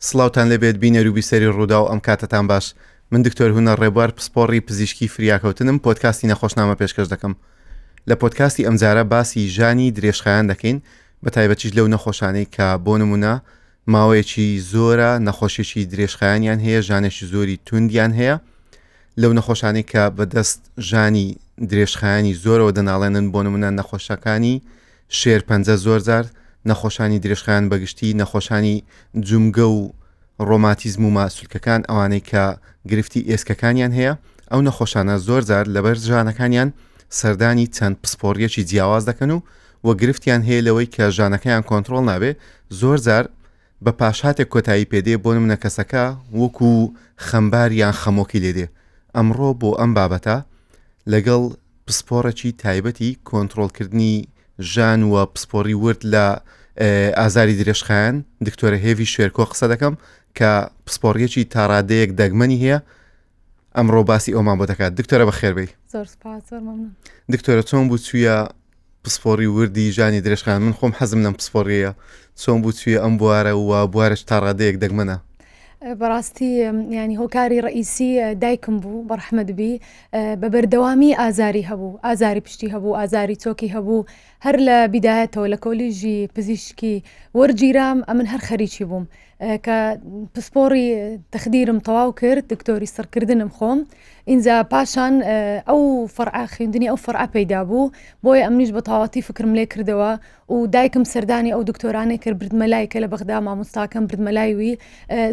سڵاوتان لەبێت بینەر و بیسەری ڕوودا و ئەم کاتتان باش. من دکتۆر هونەر ڕێبوار پسپۆڕی پزیشکی فریاکەوتنم پۆدکاستی نەخۆشنامە پێشکەش دەکەم. لە پۆدکاستی ئەمجارە باسی ژانی درێژخایان دەکەین بە تایبەتیش لەو نەخۆشانەی کە بۆ نمونە ماوەیەکی زۆرە نەخۆشیێکی درێژخایانیان هەیە، ژانێکی زۆری توندیان هەیە. لەو نەخۆشانەی کە بەدەست ژانی درێژخایانی زۆرەوە دەناڵێنن، بۆ نمونە نەخۆشەکانی شێرپەنجە زۆرجار، نەخۆشانی درێژخایان بەگشتی، نەخۆشانی جومگە و ڕۆماتیزم و ماسوولکەکان، ئەوانەی کە گرفتی ئێسکەکانیان هەیە. ئەو نەخۆشانە زۆرجار لەبەر ژانەکانیان سەردانی چەند پسپۆڕیەکی جیاواز دەکەن و وە گرفتیان هەیە لەوەی کە ژانەکەیان کۆنتڕۆڵ نابێ، زۆرجار بە پاشاتێک کۆتایی پێدێ، بۆ نمونە کەسەکە وەکو خەمبار یان خەمۆکی لێدێ. ئەمڕۆ بۆ ئەم بابەتە لەگەڵ پسپۆڕێکی تایبەتی کۆنتڕۆڵکردنی ژان و پسپۆڕی ورد لە ئازاری درێژخایان دکتۆرە هێوی شوێرکۆ قسە دەکەم کە پسپۆڕیەکی تاڕادەیەک دەگمەنی هەیە. ئەمڕۆ باسی ئەومان بۆ دەکات. دکتۆرە بەخێربەی. زۆر سپاس، زۆر مەمنون. دکتۆرە چۆن بوو چوویە پسپۆڕی وردی ژانی درێژخایان؟ من خۆم حەزم لەم پسپۆڕیەیە. چۆن بوو چوویە ئەم بوارە و بوارش تاڕادەیەک دەگمەنە؟ بەڕاستی ینی هۆکاری ڕئیسی دایکم بوو بەڕەحمەت بی، بە بەردەوامی ئازاری هەبوو، ئازاری پشتی هەبوو، ئازاری چۆکی هەبوو. هەر لە بیدایەتەوە لە کۆلیژی پزیشکی وەرگیرام ئەمن هەر خەریکی بووم کە پسپۆڕی تەخدیرم تەواو کرد، دکتۆری سەرکردنم خۆم. ئینجا پاشان ئەو فەرعە خوێندنی ئەو فەرعە پەیدا بوو، بۆیە ئەمنیش بە تەواوەتی فکرم لێ کردەوە و دایکم سەردانی ئەو دکتۆرانەی کرد، بردمەلای کە لە بەغدا مامۆستاکەم بردمەلایوی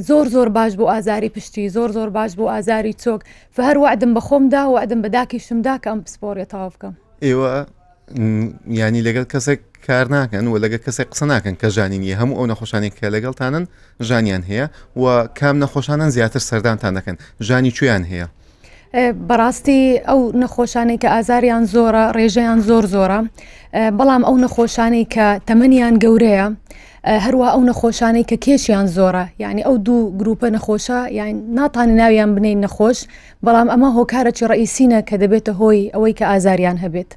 زۆر باش بۆ ئازاری پشتی، زۆر باش بۆ ئازاری چۆک. فهەر وعدم بە خۆمدا و وعدم بە داکیشمدا کە ئەم پسپۆڕیە تەواو بکەم. ئێوە ینی لەگەڵ کەسێک کار ناکەن و لەگە کەسێک قسە ناکەن کە ژانی نیە، هەموو ئەو نەخۆشانێک کە لەگەڵتانن ژانیان هەیە و کام نەخۆشانان زیاتر سەردانتان دەکەن، ژانی کوێیان هەیە؟ بەڕاستی ئەو نەخۆشانەی کە ئازاریان زۆرە، ڕێژەیان زۆرە، بەڵام ئەو نەخۆشانەی کە تەمەنیان گەورەیە، هەروە ئەو نەخۆشانەی کە کێشیان زۆرە، یعنی ئەو دوو گروپە نەخۆشە یان ناتوانین ناویان بنین نەخۆش، بەڵام ئەمە هۆکارێکی ڕئیسینە کە دەبێتە هۆی ئەوەی کە ئازاریان هەبێت.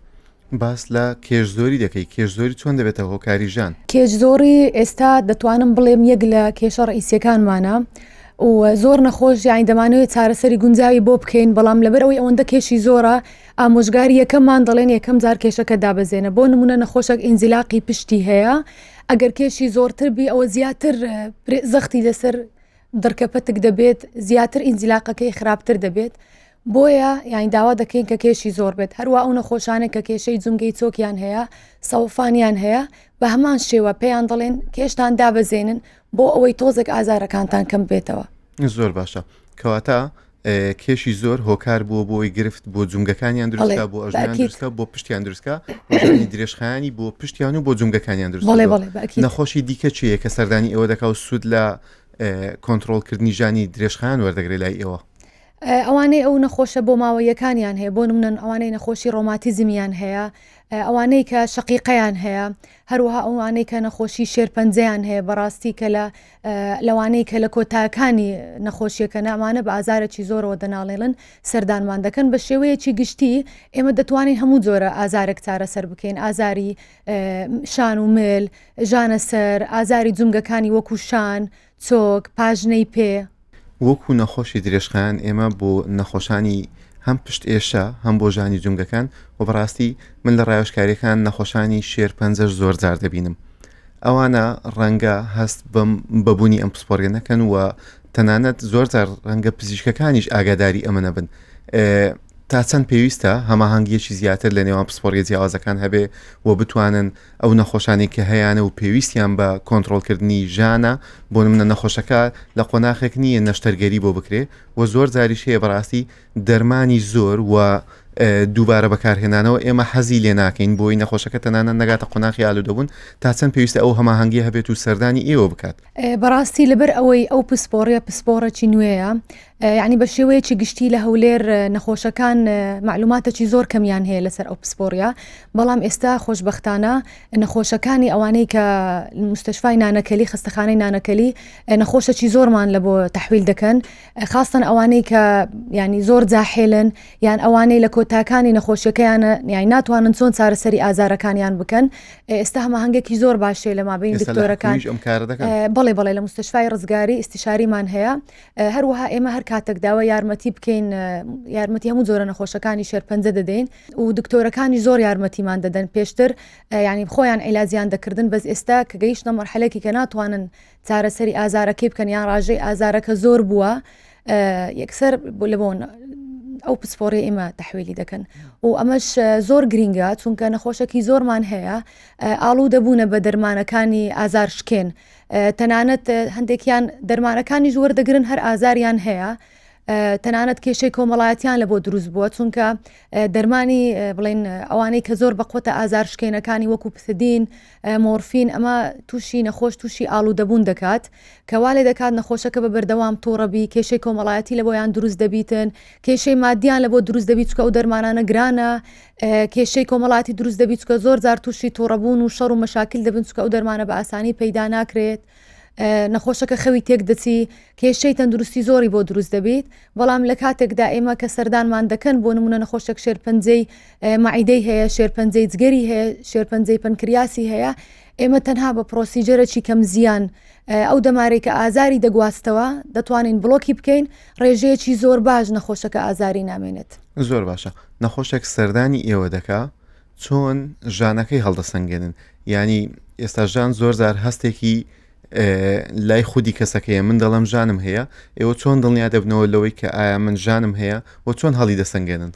باس لە کێشزۆری دەکەی. کێشزۆری چۆن دەبێتە هۆکاری ژان؟ کێشزۆری ئێستا دەتوانم بڵێم یەک لە کێشە ڕئیسیەکانمانە و زۆر نەخۆش یانی دەمانەوێت چارەسەری گونجاوی بۆ بکەین، بەڵام لەبەر ئەوەی ئەوەندە کێشی زۆرە، ئامۆژگاری یەکەممان دەڵێن یەکەم جار کێشەکە دابەزێنە. بۆ نمونە نەخۆشێک ئینزیلاقی پشتی هەیە، ئەگەر کێشی زۆرتر بی ئەوە زیاتر زەختی لەسەر دڕکەپەتک دەبێت، زیاتر ئینزیلاقەکەی خراپتر دەبێت. بۆیە یانی داوا دەکەین کە کێشی زۆر بێت. هەروە ئەو نەخۆشانێک کە کێشەی جومگەی چۆکیان هەیە، سەوفانیان هەیە، بە هەمان شێوە پێیان دەڵێن کێشتان دابەزێنن بۆ ئەوەی تۆزێک ئازارەکانتان کەم بێتەوە. زۆر باشە. کەواتە کێشی زۆر هۆکار بووە بۆی گرفت بۆ جومگەکانیان دروستکە، بۆ ئەژنیان دروستکە، بۆ پشتیان دروستکە، ژانی درێژخایانی بۆ پشتیان و بۆ جومگەکانیان دروست. نەخۆشی دیکە چیە کە سەردانی ئێوە دەکا و سوود لە کۆنتڕۆڵکردنی ژانی درێژخایان وەردەگرێت لای ئێوە؟ ئەوانەی ئەو نەخۆشە بۆ ماوەیەکانیان هەیە، بۆ نمونە ئەوانەی نەخۆشی ڕۆماتیزمیان هەیە، ئەوانەی کە شەقیقەیان هەیە، هەروەها ئەوانەی کە نەخۆشی شێرپەنجەیان هەیە، بەڕاستی کە لەوانەی کە لە کۆتاکانی نەخۆشیەکە ئەمانە بە ئازارێکی زۆرەوە دەناڵێڵن سەردانمان دەکەن. بە شێوەیەکی گشتی ئێمە دەتوانین هەموو جۆرە ئازارێک چارەسەر بکەین، ئازاری شان و مل، ژانە سەر، ئازاری جومگەکانی وەکو شان، چۆک، پاژنەی پێ. وەکو نەخۆشی درێژخایان ئێمە بۆ نەخۆشانی هەم پشت ئێشە هەم بۆ ژانی جومگەکان و بەڕاستی من لە ڕایۆشکاریەکان نەخۆشانی شێرپەنجەش زۆر جار دەبینم. ئەوانە ڕەنگە هەست بەبوونی ئەم پسپۆڕیە نەکەن و تەنانەت زۆر جار ڕەنگە پزیشکەکانیش ئاگاداری ئەمە نەبن. تا چەند پێویستە هەماهەنگیەکی زیاتر لە نێوان پسپۆڕیە جیاوازەکان هەبێ و بتوانن ئەو نەخۆشانی کە هەیەە و پێویستیان بە کۆنتڕۆڵکردنی ژانە، بۆ نمونە نەخۆشەکە لە قۆناغێک نییە نەشتەرگەری بۆ بکرێ و زۆر جاریش هەیە بەڕاستی دەرمانی زۆر و دووبارە بەکارهێنانەوە ئێمە حەزی لێ ناکەین بۆی نەخۆشەکە تەنانە نەگاتە قۆناغی ئالوودەبوون، تا چەند پێویستە ئەو هەماهەنگی هەبێت و سەردانی ئێوە بکات. بەڕاستی لەبەر ئەوەی ئەو پسپۆڕیە پسپۆڕێکی نوێیە، يعني بە شێوەیەکی گشتی لە هەولێر نەخۆشەکان معلوماتێکی زۆر کەمیان هەیە لەسەر ئەو پسپۆریا، بەڵام ئێستا خۆشبەختانە نەخۆشەکانی ئەوانەی کە مستشفای نانەکەلی خستەخانەی نانەکەلی نەخۆشەکی زۆرمان لە بۆ تەحویل دەکەن، خاستن ئەوانەی کە ینی زۆر جاحێلن یان ئەوانەی لە کۆتاکانی نەخۆشیەکەیانە یانی ناتوانن چۆن چارەسەری ئازارەکانیان بکەن. ئێستا هەماهەنگێکی زۆر باشێ لە مابین دکتۆرەکان بەڵێ لە مستشفای ڕزگاری ئیستیشاریمان هەیە. هەروەها ئێمە هەر کاتێک داوە یارمەتی بکەین یارمەتی هەموو جۆرە نەخۆشەکانی شێرپەنجە دەدەین و دکتۆرەکانی زۆر یارمەتیمان دەدەن پێشتر ینی خۆیان عیلاجیان دەکردن، بەس ئێستا کە گەیشتە مەرحەلەیەکی کە ناتوانن چارەسەری ئازارەکەی بکەن یان ڕاژەی ئازارەکە زۆر بووە یەکسەر لە بۆ ئەو پسپۆڕی ئێمە تەحویلی دەکەن و ئەمەش زۆر گرینگە چونکە نەخۆشێکی زۆرمان هەیە ئاڵوو دەبوونە بە دەرمانەکانی ئازار شکێن، تەنانەت هەندێکیان دەرمانەکانی وەردەگرن هەر ئازاریان هەیە، تەنانەت کێشەی کۆمەڵایەتیان لە بۆ دروست بووە چونکە دەرمانی بڵێن ئەوانەی کە زۆر بەقۆتە ئازار شکێنەکانی وەکو پسدین مۆرفین ئەمە تووشی نەخۆش تووشی ئاڵوودەبوون دەکات کەوا لێ دەکات نەخۆشەکە بە بەردەوام تۆڕەبی کێشەی کۆمەڵایەتی لە بۆیان دروست دەبیتن، کێشەی مادیان لە بۆ دروست دەبیت چکە ئەو دەرمانانە گرانە، کێشەی کۆمەڵاتی دروست دەبیت چکە زۆر جار تووشی تۆڕەبوون و شەڕ و مەشاکل دەبن چکە ئەو دەرمانە بە ئاسانی پەیدا ناکرێت، نەخۆشەکە خەوی تێک دەچی کێشەی تەندروستی زۆری بۆ دروست دەبێت. بەڵام لە کاتێکدا ئێمە کە سەردانمان دەکەن بۆ نمونە نەخۆشێک شێرپەنجەی مەعیدەی هەیە، شێرپەنجەی جگەری هەیە، شێرپەنجەی پەنکریاسی هەیە، ئێمە تەنها بە پرۆسیجەرێکی کەم زیان ئەو دەمارێک کە ئازاری دەگواستەوە دەتوانین بڵۆکی بکەین، ڕێژەیەکی زۆر باش نەخۆشەکە ئازاری نامێنێت. زۆر باشە. نەخۆشێک سەردانی ئێوە دەکا چۆن ژانەکەی هەڵدەسەنگێنن، ینی ئێستا ژان زۆر زار هەستێکی لای خودی کەسەکەیە، من دەڵم ژانم هەیە، ئێوە چۆن دڵنیا دەبنەوە لەوەی کە ئایا من ژانم هەیە و چۆن هەڵی دەسەنگێنن؟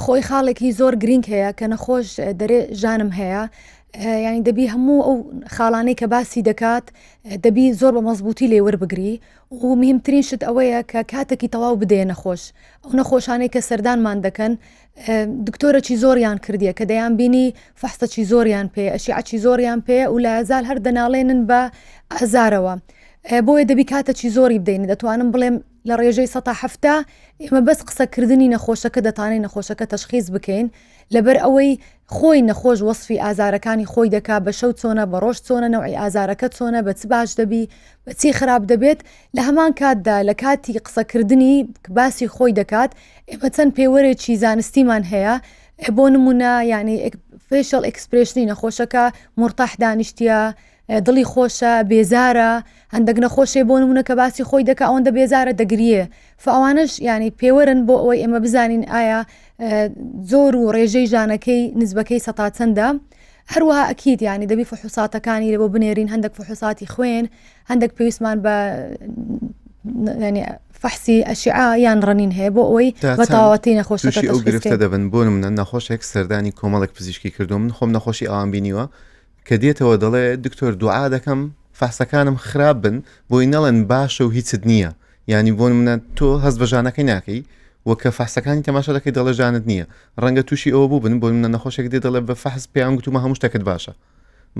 خۆی خاڵێکی زۆر گرنگ هەیە کە نەخۆش دەرێ ژانم هەیە، ینی دەبی هەموو ئەو خاڵانەی کە باسی دەکات دەبی زۆر بە مەزبوطی لێ وەربگری و مهمترین شت ئەوەیە کە کاتێکی تەواو بدێ نەخۆش، ئەو نەخۆشانەی کە سەردانمان دەکەن دکتۆرەکی زۆریان کردیە کە دەیان بینی فەحسەکی زۆریان پێ ئەشیعەکی زۆریان پێ و لە ئازال هەر دەناڵێنن بە ئازارەوە، بۆیە دەبی کاتێکی زۆری بدەین. دەتوانم بڵێم لە ڕێژەی 170 ئێمە بەس قسەکردنی نەخۆشەکە دەتوانین نەخۆشەکە تەشخیص بکەین لەبەر ئەوەی خۆی نەخۆش وەصفی ئازارەکانی خۆی دەکا بە شەو چۆنە، بە ڕۆژ چۆنە، نەوعی ئازارەکە چۆنە، بە چ باش دەبی، بە چی خراپ دەبێت. لە هەمان کاتدا لە کاتی قسەکردنی باسی خۆی دەکات ئێمە چەند پێوەرێکی زانستیمان هەیە، بۆ نمونە ینی فیشل ئەکسپرێشنی نەخۆشەکە مرتاح دانیشتیە، دڵی خۆشە، بێزارە، هەندێک نەخۆشێ بۆ نمونە کە باسی خۆی دەکە ئەوەندە بێزارە دەگریە، فەوانش ینی پێوەرن بۆ ئەوەی ئێمە بزانین ئایا زۆر و ڕێژەی ژانەکەی نسبەکەی سەتا چەندە. هەروەها ئەکید ینی دەبی فحوساتەکانی لە بۆ بنێرین، هەندێک فحوساتی خوێن، هەندێک پێویستمان بە فەحسی ئەشعە یان ڕەنین هەیە بۆ ئەوەی بە تەواوەتی نەخۆشەکە ئەو گرفتە دەبن. بۆ نمونە نەخۆشێک سەردانی کۆمەڵێک پزیشکی کردو، من خۆم نەخۆشی ئەوان بینیوە کە دێتەوە دەڵێ دکتۆر دوعا دەکەم فەحسەکانم خراپ بن بۆی نەڵێن باشە و هیچت نییە، ینی بۆ نمونە تۆ هەست بە ژانەکەی ناکەی وەکە فەحسەکانی تەماشا دەکەی دەڵێ ژانت نییە، ڕەنگە تووشی ئەوە بوو بن بۆ نمونە نەخۆشێک دێ دەڵێ بە فەحس پێیان گوتومە هەموو شتێکت باشە،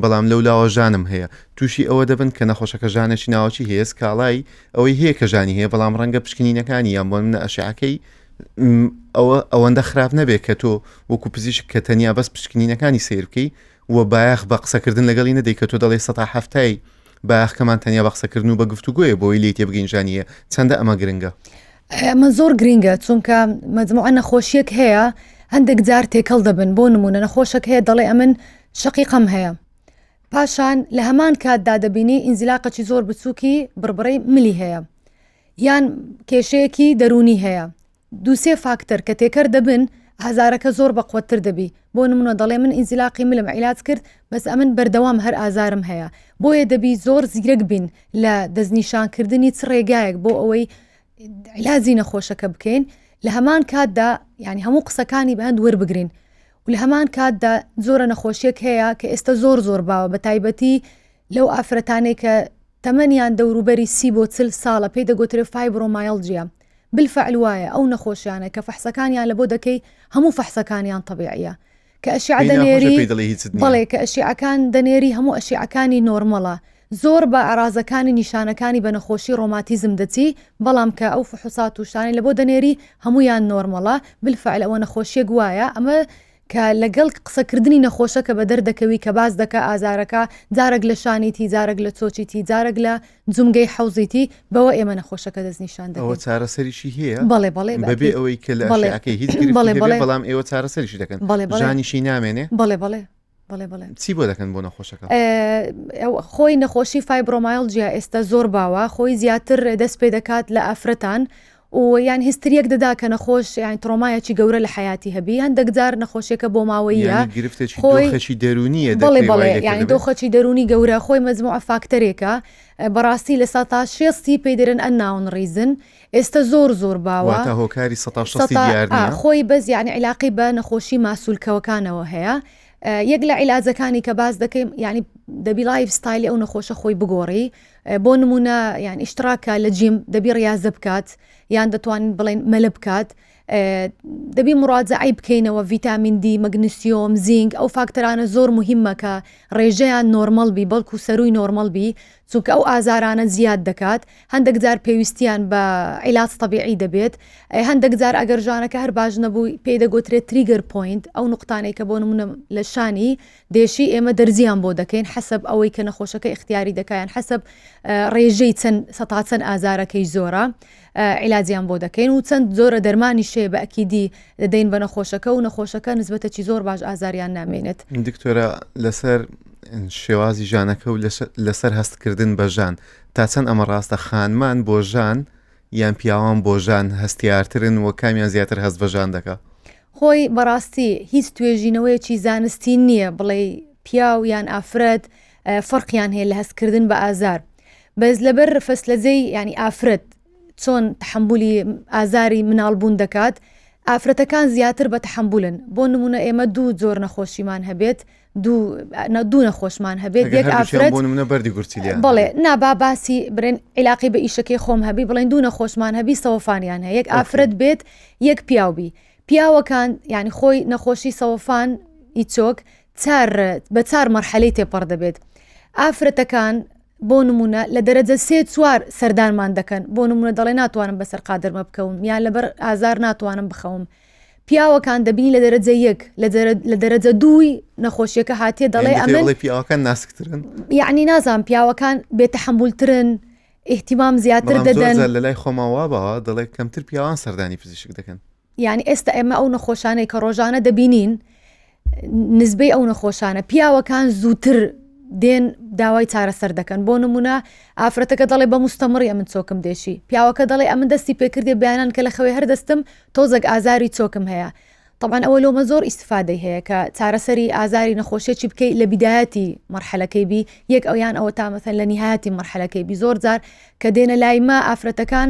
بەڵام لەولاوە ژانم هەیە، تووشی ئەوە دەبن کە نەخۆشەکە ژانێکی ناوەکی هەیە، سکاڵای ئەوەی هەیە کە ژانی هەیە، بەڵام ڕەنگە پشکنینەکانی یان بۆ نمونە ئەشعەکەی ئەوەندە خراپ نەبێت کە تۆ وەکو پزیشک کە تەنیا بەس پشکنینەکانی سیر بکەی و بایەخ بە قسەکردن لەگەڵی نەدەی کە تۆ دەڵێ 170 بایەخکەمان تەنیا بە قسەکردن و بە گفتوگوۆیە بۆی لێ تێبگەین ژانیە چەندە ئەمە گرنگە؟ ئەمە زۆر گرنگە چونکە مەجموعە نەخۆشیەک هەیە هەندێک جار تێکەڵ دەبن، بۆ نمونە نەخۆشێک هەیە دەڵێ ئەمن شەقیقەم هەیە، پاشان لە هەمان کاتدا دەبینی ئینزیلاقەکی زۆر بچووکی بربڕەی ملی هەیە یان کێشەیەکی دەرونی هەیە، دووسێ فاکتەر کە تێکەر دەبن ئازارەکە زۆر بەقوەتر دەبی. بۆ نمونە دەڵێ من ئینزیلاقی ملم عیلاج کرد بەس ئەمن بەردەوام هەر ئازارم هەیە، بۆیە دەبی زۆر زیرەک بین لە دەستنیشانکردنی چ ڕێگایەک بۆ ئەوەی عیلاجی نەخۆشەکە بکەین. لە هەمان کاتدا ینی هەموو قسەکانی بە هەند وەربگرین و لە هەمان کاتدا زۆرە نەخۆشیەک هەیە کە ئێستا زۆر باوە، بە تایبەتی لەو ئافرەتانەی کە تەمەنیان دەوروبەری 30 بۆ 40 ساڵە پێی دەگوترێت فایبرۆمایڵجیا، بالفعل وایە ئەو نەخۆشیانە کە فەحسەکانیان لە بۆ دەکەی هەموو فەحسەکانیان طبیعیە، کە ئەشیع دەنێری بەڵێ کە ئەشیعەکان دەنێری هەموو ئەشیعەکانی نۆرمەڵە، زۆر بە ئەرازەکانی نیشانەکانی بە نەخۆشی ڕۆماتیزم دەچی بەڵام کە ئەو فحوسات و شتانی لە بۆ دەنێری هەمویان نۆرمەڵە بالفعل ئەوە نەخۆشیەک وایە ئەمە کە لەگەڵ قسەکردنی نەخۆشە کە بە دەردەکەوی کە باز دەکە ئازارەکە جارێک لە شانیتی جارێک لە چۆچیتی جارێک لە جومگەی حەوزیتی بەوە ئێمە نەخۆشەکە دەستنیشان ئەوە دەکەن چارەسەریشی هەیە بەڵێ بەڵێ بەبێ ئەوەی کە لە ئەشیاکەی هیچ گرفتی هەبێ بەڵام ئێوە چارەسەریشی دەکەن ژانیشی نامێنێ بەڵێ بەڵێ بەڵێ بەڵێ چی بۆ دەکەن بۆ نەخۆشەکە خۆی نەخۆشی فایبرۆمایلجیا ئێستا زۆر باوە خۆی زیاتر دەست پێ دەکات لە ئەفرەتان و یان هیستریەک دەدا کە نەخۆش یان ترۆمایەکی گەورە لە حیاتی هەبی هەندێک جار نەخۆشیەکە بۆ ماوەیە گرفتێکی دۆخەکی دەرونیە بڵێ بڵێ یعنی دۆخەکی دەرونی گەورە خۆی مەجموعە فاکتەرێکە بەڕاستی لە 16 پێی دەرن ئەناون ڕیزن ئێستا زۆر باوە هۆکاری 16 خۆی بەز یعنی علاقی بە نەخۆشی ماسوولکەوەکانەوە هەیە یەک لە عیلاجەکانی کە باز دەکەیم ینی دەبی لایف ستایلی ئەو نەخۆشە خۆی بگۆڕی بۆ نمونە یان ئیشتراکە لە جیم دەبی ڕاضە بکات یان دەتوانین بڵێن مەلە بکات دەبی مڕاجعی بکەینەوە ڤیتامین دی مەگنیسیۆم زینک ئەو فاکتەرانە زۆر مهمە کە ڕێژەیان نۆرمەڵ بی بەڵکو سەروی نۆرمەڵ بی چونکە ئەو ئازارانە زیاد دەکات هەندێک جار پێویستیان بە عیلاج طبیعی دەبێت هەندێک جار ئەگەر ژانەکە هەر باش نەبووی پێی دەگوترێت تریگەر پوینت ئەو نقطانەی کە بۆ نمونە لە شانی دێشی ئێمە دەرزیان بۆ دەکەین حەسب ئەوەی کە نەخۆشەکە اختیاری دەکەیان حەسب ڕێژەی چەند ئازارەکەی زۆرە عیلاجیان بۆ دەکەین و چەند زۆرە دەرمانی شێ بە ئەکیدی دەدەین بە نەخۆشەکە و نەخۆشەکە نسبەتەکی زۆر باش ئازاریان نامێنێت دکتۆرە لەسەر شێوازی ژانەکە و لەسەر هەستکردن بە ژان تا چەند ئەمە ڕاستە خانمان بۆ ژان یان پیاوان بۆ ژان هەستیارترن و کامیان زیاتر هەست بە ژان دەکە خۆی بەڕاستی هیچ توێژینەوەیەکی زانستی نییە بڵێ پیاو یان ئافرەت فەرقیان هەیە لە هەستکردن بە ئازار بەس لەبەر فەسلەجەی ینی ئافرەت چۆن تحملی ئازاری مناڵبوون دەکات ئافرەتەکان زیاتر بە تحملن بۆ نمونە ئێمە دوو زۆر نەخۆشیمان هەبێت دوو نەخۆشمان هەبێت یەک ئافرەت بەردی گورتیلیان بڵێ نابا باسی برێن علاقی بە ئیشەکەی خۆم هەبی بڵێن دوو نەخۆشمان هەبی سەوەفانیان هەیە یەک ئافرەت بێت یەک پیاوبی پیاوەکان یعنی خۆی نەخۆشی سەوەفان ئیچۆک بە 4 مەرحەلەی تێپەڕ دەبێت ئافرەتەکان بۆ نمونە لە دەرەجە 3-4 سەردانمان دەکەن بۆ نمونە دەڵێ ناتوانم بەسەر قادرمە بکەوم یان لەبەر ئازار ناتوانم بخەوم پیاوەکان دەبینی لە دەرەجە 1 لە دەرەجە 2 نەخۆشیەکە هاتیە دەڵێ ئەمە پیاوەکان ناسکترن یعنی نازان پیاوەکان بێتەحملترن احتیمام زیاتر دەدەن لە لای خۆماوا بەوە دەڵێ کەمتر پیاوان سەردانی پزیشک دەکەن یعنی ئێستا ئێمە ئەو نەخۆشانەی کە ڕۆژانە دەبینین نسبەی ئەو نەخۆشانە پیاوەکان زووتر دێن داوای چارەسەر دەکەن بۆ نمونە ئافرەتەکە دەڵێ بە مستەمڕی من چۆکم دێشی پیاوەکە دەڵێ ئەمن دەستی پێکردێ بەیانان کە لە خەوێ هەردەستم تۆزێک ئازاری چۆکم هەیە طبعا ئەوە لۆمە زۆر ئیسفادەی هەیە کە چارەسەری ئازاری نەخۆشیێکی بکەیت لە بیدایەتی مەرحەلەکەی بی یەک ئەویان ئەوە تا مەثەن لە نیهایەتی مەرحەلەکەی بی زۆر جار کە دێنە لای ما ئافرەتەکان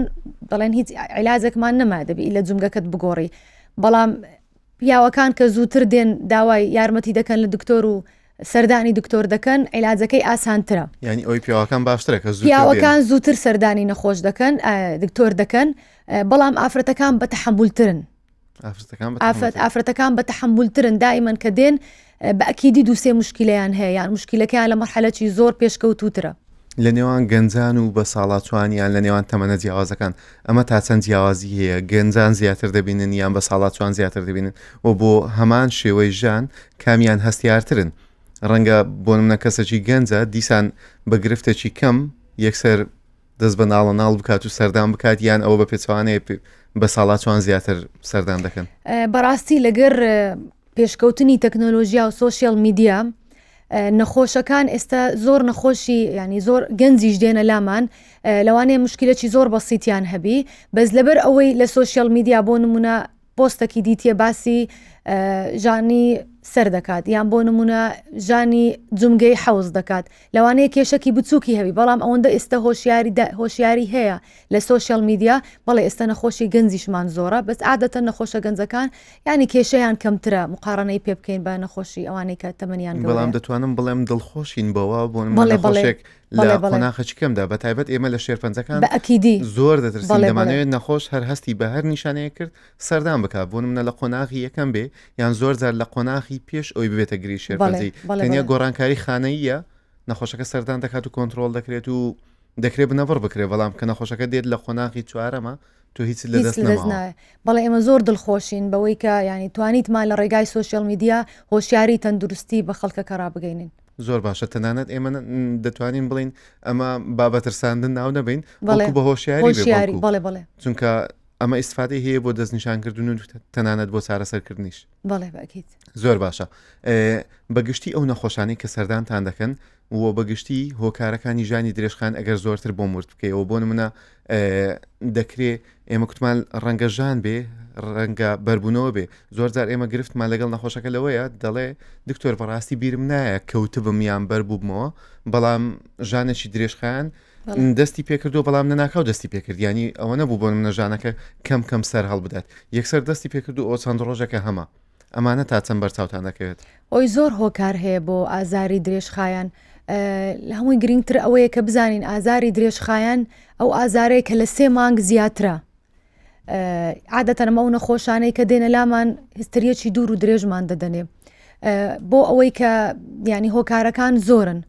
دەڵێن هیچ عیلاجێکمان نەما دەبی لە جومگەکەت بگۆڕی بەڵام پیاوەکان کە زووتر دێن داوای یارمەتی دەکەن لە دکتۆر و سەردانی دکتۆر دەکەن عیلاجەکەی ئاسانترە یعنی ئەوی پیاوەکان باشترە کە پیاوەکان زووتر سەردانی نەخۆش دەکەن دکتۆر دەکەن بەڵام ئافرەتەکان بە تەحملترن ئافرەتەکان بە تەحملترن دائیمەن کە دێن بە ئەکیدی دووسێ مشکلەیان هەیە یان مشکلەکەیان لە مەرحەلەکی زۆر پێشکەوتوترە لە نێوان گەنجان و بە ساڵاتوانیان لە نێوان تەمەنە جیاوازەکان ئەمە تا چەند جیاوازی هەیە گەنجان زیاتر دەبینن یان بە ساڵاتوان زیاتر دەبینن و بۆ هەمان شێوەی ژان کامیان هەستیارترن ڕەنگە بۆ منە کەسێکی گەنجە دیسان بە گرفتێکی کەم یەکسەر دەست بە ناڵە ناڵ بکات و سەردان بکات یان ئەوە بە پێچوانەیە بە ساڵاتوان زیاتر سەردان دەکەن بەڕاستی لەگەر پێشکەوتنی تەکنۆلۆژیا و سۆشیال میدیا نەخۆشەکان ئێستا زۆر نەخۆشی ینی زۆر گەنجیش دێنە لامان لەوانەیە مشکلێکی زۆر بەسیتیان هەبی بەس لەبەر ئەوەی لە سۆشیال میدیا بۆ نمونە پۆستێکی دیتیە باسی ژانی سەر دەکات یان بۆ نمونە ژانی جومگەی حەوز دەکات لەوانەیە کێشەکی بچووکی هەبی بەڵام ئەوەندە ئێستا هۆشیاری هەیە لە سۆشیال میدیا بەڵێ ئێستا نەخۆشی گەنجیشمان زۆرە بەس عادەتە نەخۆشە گەنجەکان ینی کێشەیان کەمترە مقارنەی پێ بکەین بە نەخۆشی ئەوانەی کە تەمەنیان بەڵام دەتوانم بڵێم دڵخۆشین بەوە بۆ نەخۆشێک لە قۆناغێکی کەمدا بە تایبەت ئێمە لە شێرپەنجەکان بە ئەکیدی زۆر دەترسین دەمانەوێت نەخۆش هەر هەستی بە هەر نیشانەیە کرد سەردان بکات بۆ منە لە قۆناغی یەکەم بێ یان زۆر جار لە قۆناغی پێش ئەوی ببێتە گری شێرپەنجەی تەنیا گۆڕانکاری خانەییە نەخۆشەکە سەردان دەکات و کۆنتترۆل دەکرێت و دەکرێت بنەڤڕ بکرێت بەڵام کە نەخۆشەکە دێت لە خۆناغی چوارەمە تۆ هیچ لە دەست نایە. بەڵێ ئێمە زۆر دڵخۆشین بەوەی کە ینی توانیتمان لە ڕێگای سوۆسیال میدیا هۆشیاری تەندروستی بە خەڵکەکە ڕابگەینین. زۆر باشە تەنانەت ئێمە دەتوانین بڵین ئەمە بابەترساندن ناو نەبین بەڵکو بە هۆشیاری بەڵێ چونکە ئەمە ئیسفادەی هەیە بۆ دەستنیشانکردن و تەنانەت بۆ چارەسەرکردنیش. بەڵێ بەکیت زۆر باشە. بەگشتی ئەو نەخۆشانی کە سەردانتان دەکەن و بەگشتی هۆکارەکانی ژانی درێژخان ئەگەر زۆرتر بۆ مرد بکەیەوە بۆ نمونە دەکرێت ئێمە کوتمان ڕەنگە ژان بێ ڕەنگە بەربوونەوە بێ زۆرجار ئێمە گرفتمان لەگەڵ نەخۆشەکە لەوەیە دەڵێ دکتۆر بەڕاستی بیرم نایە کەوتبم یان بەربووبمەوە بەڵام ژانێکی درێژخان دەستی پێکردو بەڵام نەناکاو دەستی پێکردیانی ئەوە نەبوو بۆ منە ژانەکە کەم سەر هەڵبدات یەکسەر دەستی پێکردو ئەو چەند ڕۆژەکە هەمە ئەمانە تا چەند بەرچاوتان دەکەوێت. ئەوی زۆر هۆکار هەیە بۆ ئازاری درێژخایان لە هەمووی گرنگتر ئەوەیە کە بزانین ئازاری درێژخایان ئەو ئازارەیە کە لە 3 مانگ زیاترە. عادەتەن ئەو نەخۆشانەی کە دێنە لامان هستریەکی دوور و درێژمان دەدەنێ بۆ ئەوەی کە ینی هۆکارەکان زۆرن.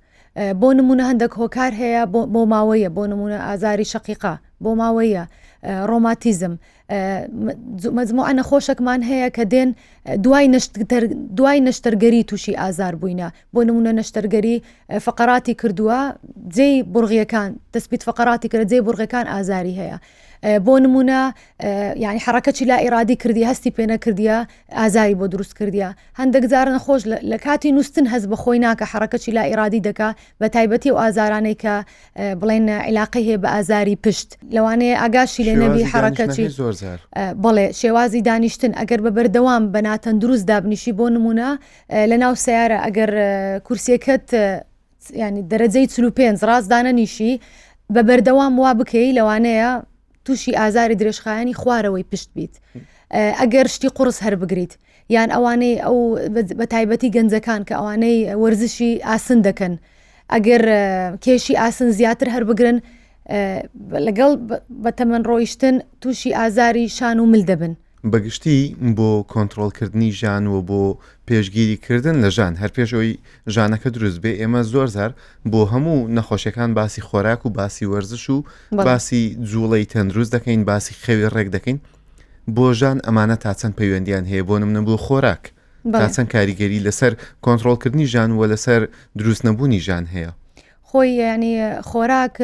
بۆ نمونە هەندێک هۆکار هەیە بۆ ماوەیە بۆ نمونە ئازاری شەقیقا بۆ ماوەیە ڕۆماتیزم مەجموعە نەخۆشێکمان هەیە کە دێن دوای نەشتەرگەری تووشی ئازار بووینە بۆ نمونە نەشتەرگەری فەقەراتی کردووە جێی بورغیەکان دەستپیت فەقەراتی کرد جێی بورغەکان ئازاری هەیە بۆ نمونە یعنی حرەکەی لا ئیرادی کردی هەستی پێ نەکردیە ئازاری بۆ دروست کردیە هەندێک جار نەخۆش لە کاتی نووسن هەست بە خۆی ناکە حرەکەی لا ئیرادی دەکا بە تایبەتی و ئازارانەی کە بڵێن عیلاقی هەیە بە ئازاری پشت لەوانەیە ئاگاشی لێ نەبی حرەکەی بڵێ شێوازی دانیشتن ئەگەر بە بەردەوام بە ناتەندروست دابنیشی بۆ نمونە لە ناو سیارە ئەگەر کورسیەکەت ینی دەرەجەی 45 ڕاستدانە نیشی بە بەردەوام وا بکەی لەوانەیە تووشی ئازاری درێژخایانی خوارەوەی پشت بیت ئەگەر شتی قورس هەر بگریت یان ئەوانەی ئەو بە تایبەتی گەنجەکان کە ئەوانەی وەرزشی ئاسن دەکەن ئەگەر کێشی ئاسن زیاتر هەر بگرن لەگەڵ بە تەمەن ڕۆیشتن تووشی ئازاری شان و مل دەبن. بەگشتی بۆ کۆنتترۆلکردنی ژان و بۆ پێشگیریکردن لە ژان هەر پێشەوەی ژانەکە دروست بێ ئێمە زۆرجار بۆ هەموو نەخۆشیەکان باسی خۆراک و باسی وەرزش و باسی جوڵەی تەندروست دەکەین باسی خەوی ڕێک دەکەین بۆ ژان ئەمانە تا چەند پەیوەندیان هەیە بۆ نمونە بۆ خۆراک تا چەند کاریگەری لەسەر کۆنتترۆلکردنی ژان و لەسەر دروست نەبوونی ژان هەیە. خۆی ینی خۆراک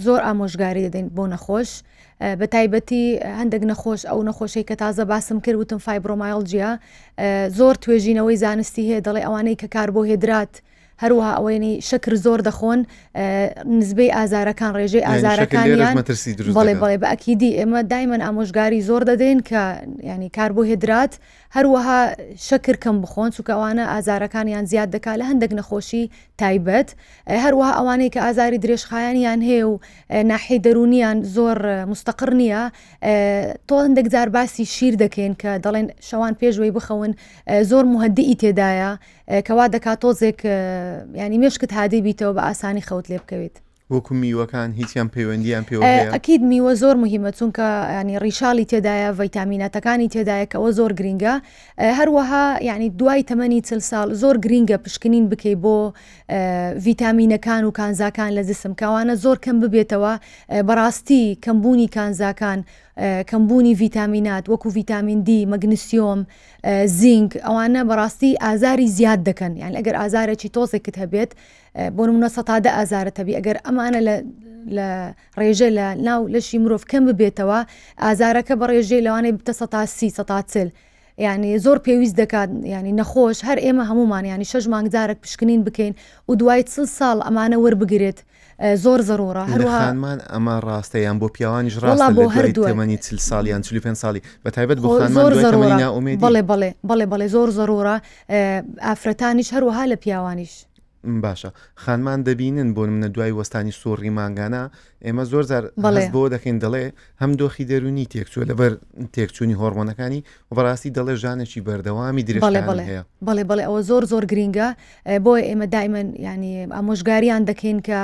زۆر ئامۆژگاری دەدەین بۆ نەخۆش بە تایبەتی هەندێک نەخۆش ئەو نەخۆشی کە تازە باسم کرد وتم فایبرۆمایلجیا زۆر توێژینەوەی زانستی هەیە دەڵێ ئەوانەی کە کاربۆهیدرات هەروەها ئەوەی شەکر زۆر دەخۆن نسبەی ئازارەکان ڕێژەی ئازارەکانیان بەڵێ بە ئەکیدی ئێمە دایمەن ئامۆژگاری زۆر دەدەین کە ینی کاربۆهیدرات هەروەها شەکر کەم بخۆن چونکە ئەوانە ئازارەکانیان زیاد دەکات لە هەندێک نەخۆشی تایبەت هەروەها ئەوانەی کە ئازاری درێژخایانیان هەیە و ناحی دەرونیان زۆر مستەقر نییە تۆ هەندێک جار باسی شیر دەکەین کە دەڵێن شەوان پێشوەی بخەون زۆر مهدئی تێدایە کەوا دەکات تۆزێک ینی مێشکت هادی بیتەوە بە ئاسانی خەوت لێ بکەوێت. وەکو میوەکان هیچیان پەیوەندیان پێوە ئەکید میوە زۆر مهمە چونکە ینی ڕیشاڵی تێدایە ڤیتامینەتەکانی تێدایە کەەوە زۆر گرینگە هەروەها ینی دوای تەمەنی 40 ساڵ زۆر گرینگە پشکنین بکەی بۆ ڤیتامینەکان و کانزاکان لە جسم کەوانە زۆر کەم ببێتەوە بەڕاستی کەمبوونی کانزاکان کەمبوونی ڤیتامینات وەکو ڤیتامین دی مەگنسیۆم زینک ئەوانە بەڕاستی ئازاری زیاد دەکەن یعنی ئەگەر ئازارێکی تۆزێکت هەبێت بۆ نمونە 100 ئازارە تەبی ئەگەر ئەمانە لە ڕێژە لە ناو لەشی مرۆڤ کەم ببێتەوە ئازارەکە بە ڕێژەی لەوانەی 130 یعنی زۆر پێویست دەکات ینی نەخۆش هەر ئێمە هەمومان ینی 6 مانگجارێک پشکنین بکەین و دوای 40 ساڵ ئەمانە وەربگرێت زۆر زەرورە هەروەهامان ئەمە ڕاستەیان بۆ پیاوانیش ڕاستە بۆ هەردووەمەنی 40 ساڵیان 45 ساڵی بە تایبەت بۆ خانمان بەڵێ زۆر زەرورە ئافرەتانیش هەروەها لە پیاوانیش. باشە خانمان دەبینن بۆ منە دوای وەستانی سۆڕی مانگانە ئێمە زۆر زار بۆ دەکەین دەڵێ هەم دۆخی دەرونی تێکچووە لەبەر تێکچوونی هۆرمۆنەکانی و بەڕاستی دەڵێ ژانێکی بەردەوامی درێژخایان هەیە. بەڵێ ئەوە زۆر گرینگە بۆی ئێمە دائیمەن ینی ئامۆژگاریان دەکەین کە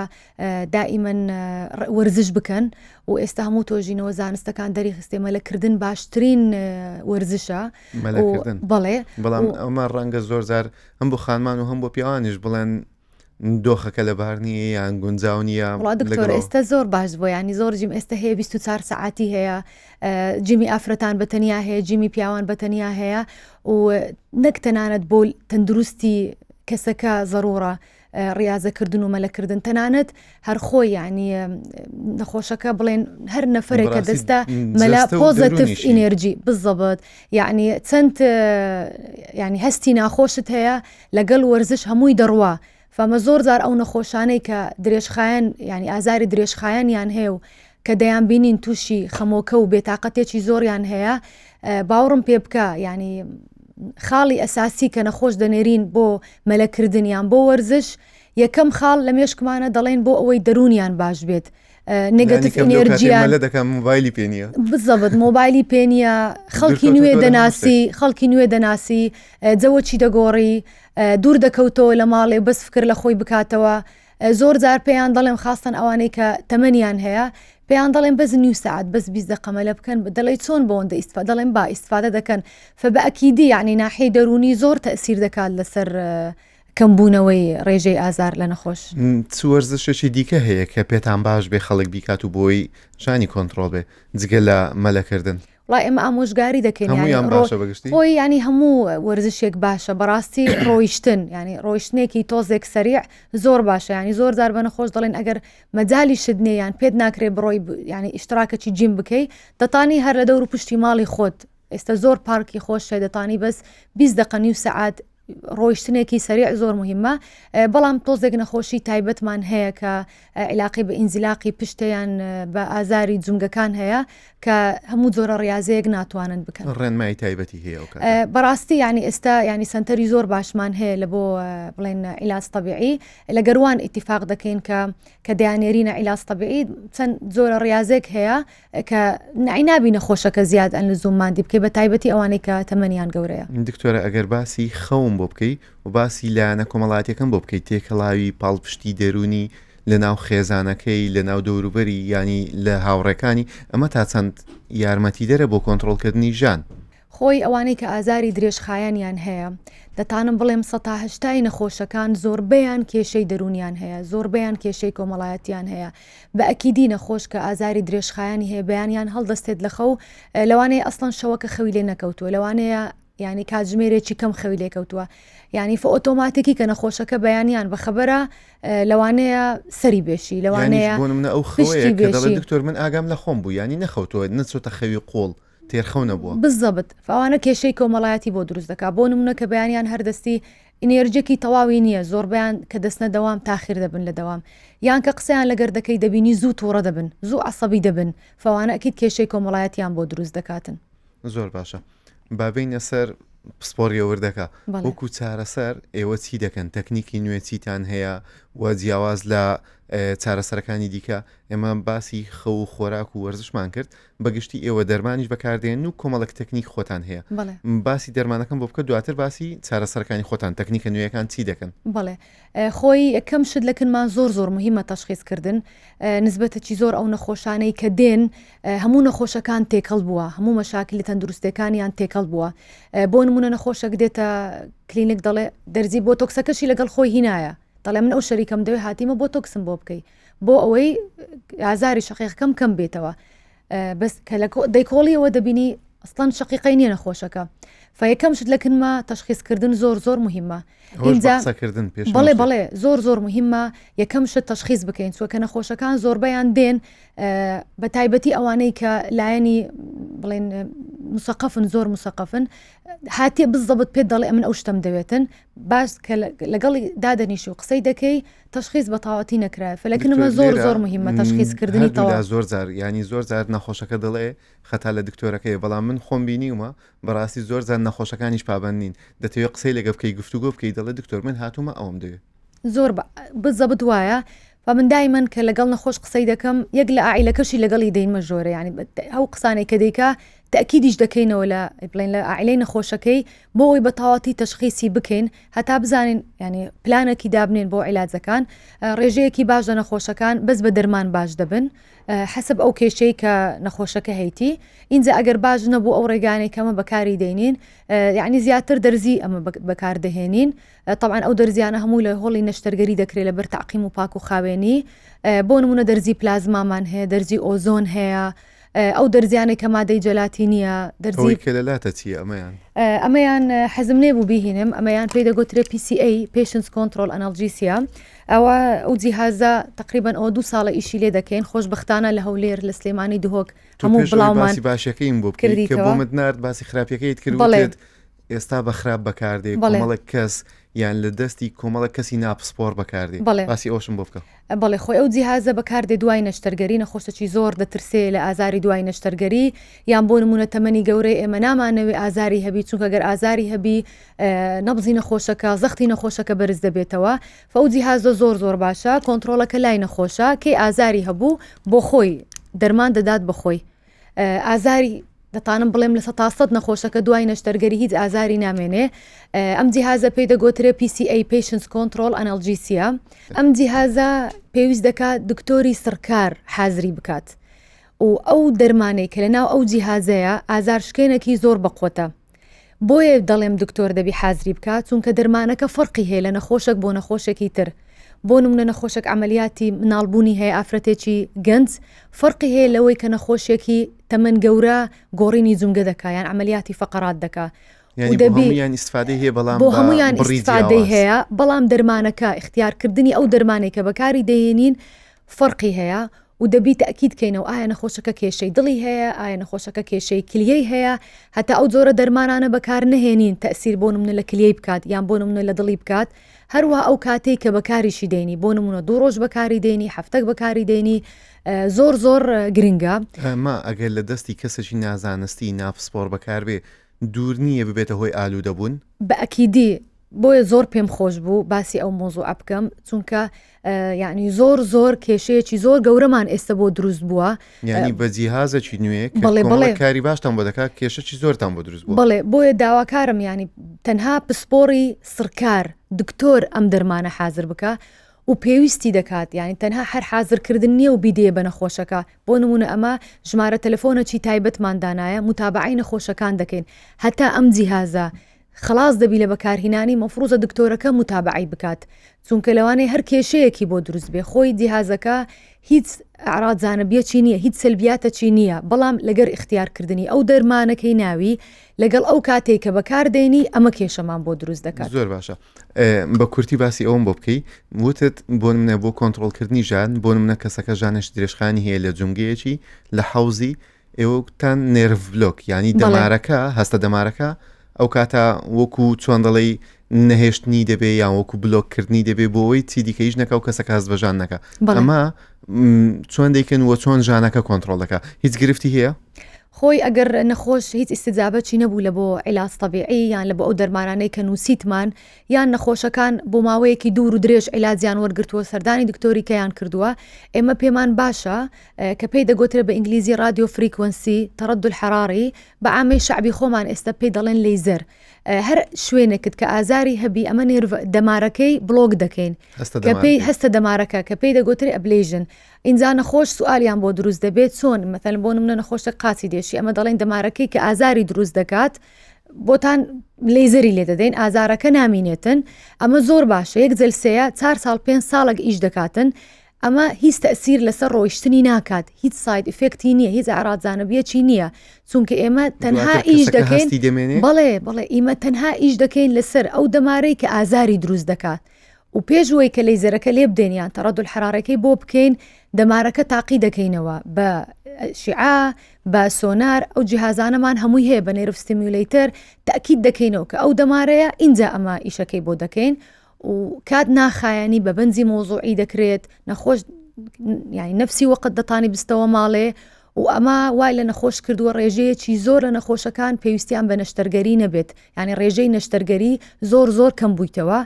دائیمەن وەرزش بکەن و ئێستا هەموو تۆژینەوە زانستەکان دەریخستێ مەلەکردن باشترین وەرزشە بەڵێ بەڵام ئەمە ڕەنگە زۆر زار هەم بۆ خانمان و هەم بۆ پیاوانیش بڵێن دۆخەکە لەبار نییە یان گونجاو نییە وڵا دکتۆر ئێستا زۆر باش بووە ینی زۆر جیم ئێستا هەیە 24 ساعتی هەیە جیمی ئافرەتان بەتەنیا هەیە جیمی پیاوان بەتەنیا هەیە و نەک تەنانەت بۆ تەندروستی کەسەکە ضرورە ڕاضەکردن و مەلەکردن تەنانەت هەر خۆی ینی نەخۆشەکە بڵێن هەر نەفرێک کە دەستە مەلا پۆزتیف ئینێرجی بزەبت یعنی چەند ینی هەستی ناخۆشت هەیە لەگەڵ وەرزش هەمووی دەڕوا فەمە زۆر جار ئەو نەخۆشانەی کە درێژخایەن ینی ئازاری درێژخایەنیان هەیە و کە دەیان بینین تووشی خەمۆکە و بێتاقەتێکی زۆریان هەیە باوڕم پێ بکە ینی خاڵی ئەساسی کە نەخۆش دەنێرین بۆ مەلەکردنیان بۆ وەرزش یەکەم خاڵ لە مێشکمانە دەڵێن بۆ ئەوەی دەرونیان باش بێت نگەتیڤ ئینێرجیان دەکەم موبایلی پێ نییە بزەبت مۆبایلی پێ نییە خەڵکی نوێ دەناسی خەڵکی نوێ دەناسی جەوەچی دەگۆڕی دوور دەکەوتەوە لە ماڵێ بەس فکر لە خۆی بکاتەوە زۆر جار پێیان دەڵێم خاستن ئەوانەی کە تەمەنیان هەیە پێیان دەڵێن بەس نیو ساعت بەس 20 دقەمەلە بکەن دەڵێ چۆن بۆەوەندە ئیسفا دەڵێن با ئیسفادە دەکەن فبەئەکیدی یعنی ناحەی دەرونی زۆر تەئسیر دەکات لەسەر کەمبوونەوەی ڕێژەی ئازار لە نەخۆش وەرزشێکی دیکە هەیە کە پێتان باش بێ خەڵک بیکات و بۆی ژانی کۆنتترۆل بێ جگە لە مەلەکردن وڵای ئێمە ئامۆژگاری دەکەین خۆی ینی هەموو وەرزشێک باشە بەڕاستی ڕۆیشتن ینی ڕۆیشتنێکی تۆزێک سەریع زۆر باشە ینی زۆر جار بە نەخۆش دەڵێن ئەگەر مەجای شدنێیان پێت ناکرێ بڕۆی ینی ئیشتراکەکی جیم بکەی دەتانی هەر لە دەور و پشتی ماڵی خۆت ئێستا زۆر پارکی خۆش شێ دەتانی بەس 20 دقە نیو سەعات ڕۆیشتنێکی سەریع زۆر مهمە بەڵام تۆزێک نەخۆشی تایبەتمان هەیە کە علاقی بە ئینزیلاقی پشتیان بە ئازاری جونگەکان هەیە کە هەموو جۆرە ڕاضەیەک ناتوانن بکەن ڕێنمای تایبەتی هەیە بەڕاستی ینی ئێستا ینی سنتەری زۆر باشمان هەیە لە بۆ بڵێن عیلاج طبیعی لە گەروان ئیتیفاق دەکەین کە دەیانێرینە عیلاج طبیعی چەند جۆرە ڕاضێک هەیە کە نابی نەخۆشەکە زیاد ئەن لزومماندی بکەی بە تایبەتی ئەوانەی کە تەمەنیان گەورەیە دکتۆرە ئەگەر باسی خەوم بۆ بکەی و باسی لایەنە کۆمەڵاتیەکەم بۆ بکەیت تێکەڵاوی پاڵپشتی دەرونی لە ناو خێزانەکەی لە ناو دەوروبەری ینی لە هاوڕێکانی ئەمە تا چەند یارمەتی دەرە بۆ کۆنتترۆلکردنی ژان خۆی ئەوانەی کە ئازاری درێژخایەنیان هەیە دەتانم بڵێم 180 نەخۆشەکان زۆربەیان کێشەی دەرونیان هەیە زۆربەیان کێشەی کۆمەڵایەتیان هەیە بە ئەکیدی نەخۆش کە ئازاری درێژخایانی هەیە بەیانیان هەڵدەستێت لە خەو لەوانەیە ئەسڵەن شەوەکە خەوی لێ نەکەوتووە لەوانەیە ینی کاتژمێرێکی کەم خەوی لێکەوتووە ینی ئۆتۆماتیکی کە نەخۆشەکە بەیانیان بەخەبەرە لەوانەیە سەری بێشی لەوانەیە ئەو خەوەیە دکتۆر من ئاگام لە خۆم بوو ینی نەخەوتەوە نەچۆتە خەوی قۆڵ تێرخەو نەبووە بزەبت فەوانە کێشەی کۆمەڵایەتی بۆ دروست دەکات بۆ نمونە کە بەیانیان هەردەستی ئینێرجێکی تەواوی نییە زۆربیان کە دەستنە دەوام تاخیر دەبن لە دەوام یان کە قسەیان لەگەر دەکەی دەبینی زوو تووڕە دەبن زوو عەسەبی دەبن فەوانە ئەکید کێشەی کۆمەڵایەتیان بۆ دروست دەکاتن زۆر باشە بابینە سەر پسپۆری وردەکە وەکو چارەسەر ئێوە چی دەکەن تەکنیکی نوێ چیتان هەیە و جیاواز لە چارەسەرەکانی دیکە ئێمە باسی خەو و خۆراک و وەرزشمان کرد بەگشتی ئێوە دەرمانیش بەکاردێن و کۆمەڵک تەکنیک خۆتان هەیە باسی دەرمانەکەم بۆ بکە دواتر باسی چارەسەرەکانی خۆتان تەکنیکە نوێیەکان چی دەکەن بەڵێ خۆی یەکەم شت لەکنمان زۆر مهمە تەشخیصکردن نسبەتەکی زۆر ئەو نەخۆشانەی کە دێن هەموو نەخۆشەکان تێکەڵ بووە هەموو مەشاکلی تەندروستەکانیان تێکەڵ بووە بۆ نمونە نەخۆشەک دێتە کلینیک دەڵێ دەرزی بۆ تۆکسەکەشی لەگەڵ خۆی هینایە دەڵێ من ئەو شەریکەم دەوێ هاتیمە بۆ تۆکسم بۆ بکەی بۆ ئەوەی ئازاری شەقیقەکەم کەم بێتەوە بەس کە لە دەیکۆڵیەوە دەبینی ئەسڵەن شەقیقەی نییە نەخۆشەکە فەیەکەم شت لەکنمە تەشخیصکردن زۆر مهمە بەڵێ زۆر مهمە یەکەم شت تەشخیص بکەین چووکە نەخۆشەکان زۆربەیان دێن بە تایبەتی ئەوانەی کە لایەنی بڵێن مسەقفن زۆر مسەقفن هاتیە بزەبت پێت دەڵێ من ئەو شتم دەوێتن باش کە لەگەڵی دادەنیش و قسەی دەکەی تەشخیص بە تاواتی نەکرای فلەکنمە زۆر مهمە تەشخیصکردنی تەواو زۆر جار ینی زۆر جار نەخۆشەکە دەڵێ خەتا لە دکتۆرەکەی بەڵام من خۆم بینیومە بەڕاستی زۆر جار نەخۆشەکانیش پابەندین دەتەوێت قسەی لەگە بکەی گفتوگۆ بکەی دەڵێ دکتۆر من هاتوومە ئەوم دەوێت زۆر بزەبت وایە من دایمەن کە لەگەڵ نەخۆش قسەی دەکەم یەک لە ئاعیلەکەشی لەگەڵی دەینمە ژۆرە ینی ئەو قسانەی کە دەیکا تەکیدیش دەکەینەوە لە بڵێن لە ئاعیلەی نەخۆشەکەی بۆ ئەوی بە تەواتی تەشخیصی بکەین هەتا بزانین ینی پلانێکی دابنێن بۆ عیلاجەکان ڕێژەیەکی باش لە نەخۆشەکان بەس بە دەرمان باش دەبن حسب ئەو کێشەی کە نەخۆشەکە هەیتی اینجا ئەگەر باش نەبوو ئەو ڕێگانەی کەمە بەکاری دێنین یعنی زیاتر دەرزی ئەمە بەکاردەهێنین طبعا ئەو دەرزیانە هەموو لە هۆڵی نەشتەرگەری دەکرێت لە بەر تەعقیم و پاک و خاوێنی بۆ نمونە دەرزی پلازمامان هەیە دەرزی ئۆزۆن هەیە ئەو دەرزیانێک کە مادەی جەلاتی نییە دەرزی کەلاتە چی ئەمەیان حەزم نێبوو بیهێنم ئەمەیان پێی دەگوترێت PCA Patients Control Analgesia ئەوە ئەو جیهازە تقریبان ئەو 2 ساڵە ئیشی لێ دەکەین خۆشبەختانە لە هەولێر لە سلێمانی دهۆک هەموو بڵاومان باشەکەیم بۆ کردی کە بۆمت نرد باسی خراپیەکەیت کرد ئێستا بە خراپ بەکاردێ کۆمەڵک کەس یان لە دەستی کۆمەڵک کەسی ناپسپۆر بەکاردێ باسی ئەوشم بۆ بکە بەڵێ خۆی ئەو جیهازە بەکاردێ دوای نەشتەرگەری نەخۆشەکی زۆر دەترسێ لە ئازاری دوای نەشتەرگەری یان بۆ نمونە تەمەنی گەورەی ئێمە نامانەوێ ئازاری هەبی چونکە گەر ئازاری هەبی نەبزی نەخۆشەکە زەختی نەخۆشەکە بەرز دەبێتەوە فەو جیهازە زۆر باشە کۆنتڕۆلەکە لای نەخۆشە کەی ئازاری هەبوو بۆ خۆی دەرمان دەدات بەخۆی ئازاری دەتانم بڵێم لە 100% نەخۆشەکە دوای نەشتەرگەری هیچ ئازاری نامێنێ ئەم جیهازە پێی دەگوترێت PCA Patients Control Analgesia ئەم جیهازە پێویست دەکات دکتۆری سڕکار حازری بکات و ئەو دەرمانەی کە لەناو ئەو جیهازەیە ئازارشکێنێکی زۆر بەقوتە بۆیە دەڵێم دکتۆر دەبی حازری بکات چونکە دەرمانەکە فەرقی هەیە لە نەخۆشێک بۆ نەخۆشێکی تر بۆ نمونە نەخۆشێک عملیاتی مناڵبوونی هەیە ئافرەتێکی گەنج فەرقی هەیە لەوەی کە نەخۆشێکی تەمەن گەورە گۆڕینی جونگە دەکایان عملیاتی فەقەرات دەکا بۆ هەمویان ئیستفادەی هەیە بەڵام دەرمانەکە اختیارکردنی ئەو دەرمانێک کە بەکاری دەهێنین فەرقی هەیە و دەبی تەکید کەینەوە ئایا نەخۆشەکە کێشەی دڵی هەیە ئایا نەخۆشەکە کێشەی کلیەی هەیە هەتا ئەو جۆرە دەرمانانە بەکار نەهێنین تەسیر بۆ نمونە لە کلیەی بکات یان بۆ نمونە لە دڵی بکات هەروە ئەو کاتێک کە بەکاریشی دێنی بۆ نمونە 2 ڕۆژ بەکاری دێنی هەفتەک بەکاری دێنی زۆر گرنگە ما ئەگەر لە دەستی کەسێکی نازانستی ناپسپۆر بەکاربێ دوور نییە ببێتە هۆی ئالوودەبوون بە ئەکیدی بۆیە زۆر پێم خۆش بوو باسی ئەو مۆزوع بکەم چونکە یعنی زۆر کێشەیەکی زۆر گەورەمان ئێستا بۆ دروست بووە یعنی بە جیهازێکی نوێ کاری باشتان بۆ دەکات کێشەی زۆرتان بۆ دروست بووە بڵێ بۆیە داواکارم ینی تەنها پسپۆری سڕکار دکتۆر ئەم دەرمانە حازر بکە و پێویستی دەکات یعنی تەنها هەر حازرکردن نییە و بیدێ بە نەخۆشەکە بۆ نمونە ئەمە ژمارە تەلەفۆنەکی تایبەتماندانایە متابعی نەخۆشەکان دەکەین هەتا ئەم جیهازە خلاص دەبی لە بەکارهێنانی مەفروزە دکتۆرەکە متابعی بکات چونکە لەوانەیە هەر کێشەیەکی بۆ دروست بێ خۆی جیهازەکە هیچ ئاڕادزانەبیەکی نییە هیچ سلبیاتەکی نییە بەڵام لەگەر اختیارکردنی ئەو دەرمانەکەی ناوی لەگەڵ ئەو کاتێک کە بەکاردێنی ئەمە کێشەمان بۆ دروست دەکات زۆر باشە بە کورتی باسی ئەوم بۆ بکەی وتت بۆ منە بۆ کۆنتڕۆلکردنی ژان بۆ منە کەسەکە ژانش درێژخانی هەیە لە جونگەیەکی لە حەوزی ئێوەتان نێرڤ بلۆک ینی دەمارەکە هەستە دەمارەکە ئەو کاتە وەکو چۆن دەڵێی نەهێشتنی دەبێ یان وەکو بلۆککردنی دەبێ بۆەوەی چی دیکەیش نەکە و کەسەکە هەست بە ژان نەکە ئەمە چۆن دەیکەن وە چۆن ژانەکە کۆنتڕۆل دەکە هیچ گرفتی هەیە؟ خۆی ئەگەر نەخۆش هیچ ئیستجابەتی نەبوو لە بۆ عیلاج طبیعی یان لە بۆ ئەو دەرمانانەی کە نووسیتمان یان نەخۆشەکان بۆ ماوەیەکی دوور و درێژ عیلاجیان وەرگرتووە سەردانی دکتۆری کەیان کردووە ئێمە پێمان باشە کە پێی دەگوترێت بە ئینگلیزی رادیۆ فریکوەنسی تەڕەدد الحەراری بە عامەی شعبی خۆمان ئێستا پێی دەڵێن لەیزەر هەر شوێنێکت کە ئازاری هەبی ئەمە نێرڤ دەمارەکەی بڵۆک دەکەین کە پێی هەستە دەمارەکە کە پێی دەگوترێت ئەبلێژن ئینجا نەخۆش سوالیان بۆ دروست دەبێت چۆن مەثەن بۆ نمونە نەخۆشە قاچی دێشی ئەمە دەڵێن دەمارەکەی کە ئازاری دروست دەکات بۆتان لێزەری لێ دەدەین ئازارەکە نامینێتن ئەمە زۆر باشە یەک جلسەیە 4 ساڵ 5 ساڵێک ئیش دەکاتن ئەمە هیچ تەسیر لەسەر ڕۆیشتنی ناکات هیچ ساید ئفێکتی نییە هیچ ئاڕادزانەبیەکی نییە چونکە ئێمە تەنها ئیش دەکەین بەڵێ ئێمە تەنها ئیش دەکەین لەسەر ئەو دەمارەی کە ئازاری دروست دەکات و پێشوەی کە لەیزەرەکە لێ بدەینیان تەڕەدد الحەرارەکەی بۆ بکەین دەمارەکە تاقی دەکەینەوە بە شیعا بە سۆنار ئەو جیهازانەمان هەمووی هەیە بە نێرڤ ستیمیولەیتەر تاکید دەکەینەوە کە ئەو دەمارەیە اینجا ئەمە ئیشەکەی بۆ دەکەین و کات ناخایانی بە بەنزی مۆزوعی دەکرێت نەخۆش یعنی نەفسی وەقت دەتانی بستەوە ماڵێ و ئەمە وای لە نەخۆش کردووە ڕێژەیەکی زۆر لە نەخۆشەکان پێویستیان بە نەشتەرگەری نەبێت ینی ڕێژەی نەشتەرگەری زۆر کەم بوویتەوە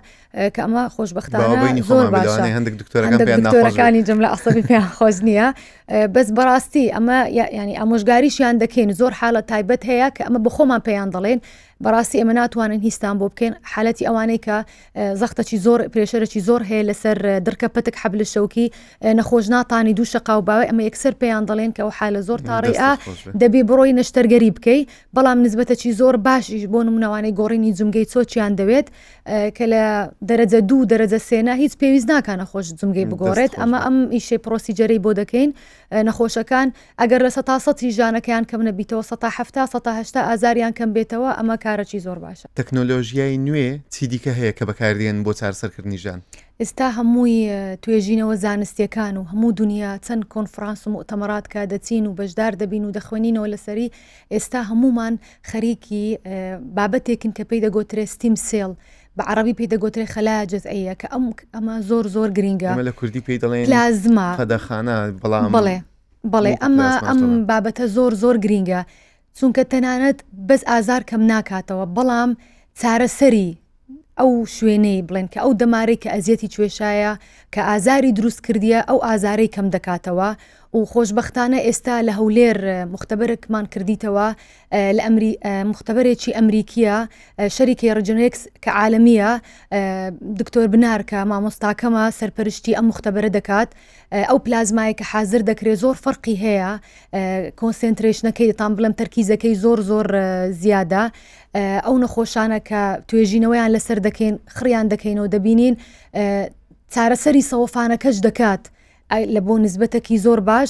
کە ئەمە خۆشبەختانە زۆر باشە هەندێک دکتۆرەکانی جملە عەسەبی پێیان خۆش نییە بەس بەڕاستی ئەمە ینی ئامۆژگاریشیان دەکەین زۆر حالە تایبەت هەیە کە ئەمە بەخۆمان پێیان دەڵێن بەڕاستی ئەمە ناتوانن هیچستان بۆ بکەین حالەتی ئەوانەی کە زەختەی زۆر پرێشەرێکی زۆر هەیە لەسەر دڕکە پتک حەبل شەوکی نەخۆش ناتانی دوو شەقا و باوی ئەمە یەکسەر پێیان دەڵێن کە ئەو حالە زۆر تاڕێئە دەبێ بڕۆی نەشتەرگەری بکەی بەڵام نسبەتەکی زۆر باشیش بۆ نمونەوانەی گۆڕینی جومگەی چۆچیان دەوێت کە لە دەرەجە 2 دەرەجە 3 هیچ پێویست ناکە نەخۆش جومگەی بگۆڕێت ئەمە ئەم ئیشەی پرۆسیجەرەی بۆ دەکەین نەخۆشەکان ئەگەر لە 100 ژانەکەیان کەم نەبیتەوە 170 ئازاریان کەم بێتەوە ئەمە کارەکی زۆر باشە. تەکنۆلۆژیای نوێ چی دیکە هەیە کە بەکاردێن بۆ چارەسەرکردنی ژان؟ ئێستا هەمووی توێژینەوە زانستیەکان و هەموو دنیا چەند کۆنفرانس و مؤتەمەرات کە دەچین و بەشدار دەبین و دەخوێنینەوە لەسەری ئێستا هەمومان خەریکی بابەتێکن کە پێی دەگوترێ ستیم سێڵ بە عربی پێی دەگوترێ خەلایە جەزئیە کە ئەمە زۆر گرینگە لە کوردی پێی دەڵێن پلازما قەدەخانە بەڵام بەڵێ ئەم بابەتە زۆر گرینگە چونکە تەنانەت بەس ئازار کەم ناکاتەوە بەڵام چارەسەری ئەو شوێنەی بڵێن کە ئەو دەمارەی کە ئەزیەتی کوێشایە کە ئازاری دروست کردیە ئەو ئازارەی کەم دەکاتەوە و خۆشببختانە ئێستا لە هەولێر مختبەرێکمان کردیتەوە لە مختبەرێکی ئەمریکیە شەریکی ڕجنێکس کە عالەمیە دکتۆر بنار کە مامۆستاکەمە سەرپەرشتی ئەم مختبەرە دەکات ئەو پلازمایە کە حازر دەکرێت زۆر فەرقی هەیە کۆنسنتریشنەکەی تان بڵم تەرکیزەکەی زۆر زیادە ئەو نەخۆشانە کە توێژینەوەیان لەسەر دەکەین خڕیان دەکەینەوە دەبینین چارەسەری سەوفانەکەش دەکات لە بۆ نسبەتێکی زۆر باش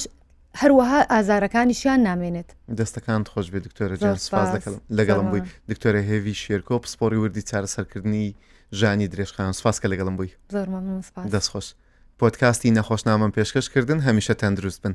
هەروەها ئازارەکانیشیان نامێنێت. دەستەکان خۆش بێ دکتۆرە جان سپاس دەکەم لەگەڵم بووی دکتۆرە هێوی شێرکۆ پسپۆری وردی چارەسەرکردنی ژانی درێژخایان سپاس کە لەگەڵم بووی زۆر مەمنون سپاس. دەستخۆش پۆدکاستی نەخۆشنامەم پێشکەشکردن هەمیشە تەندروست بن.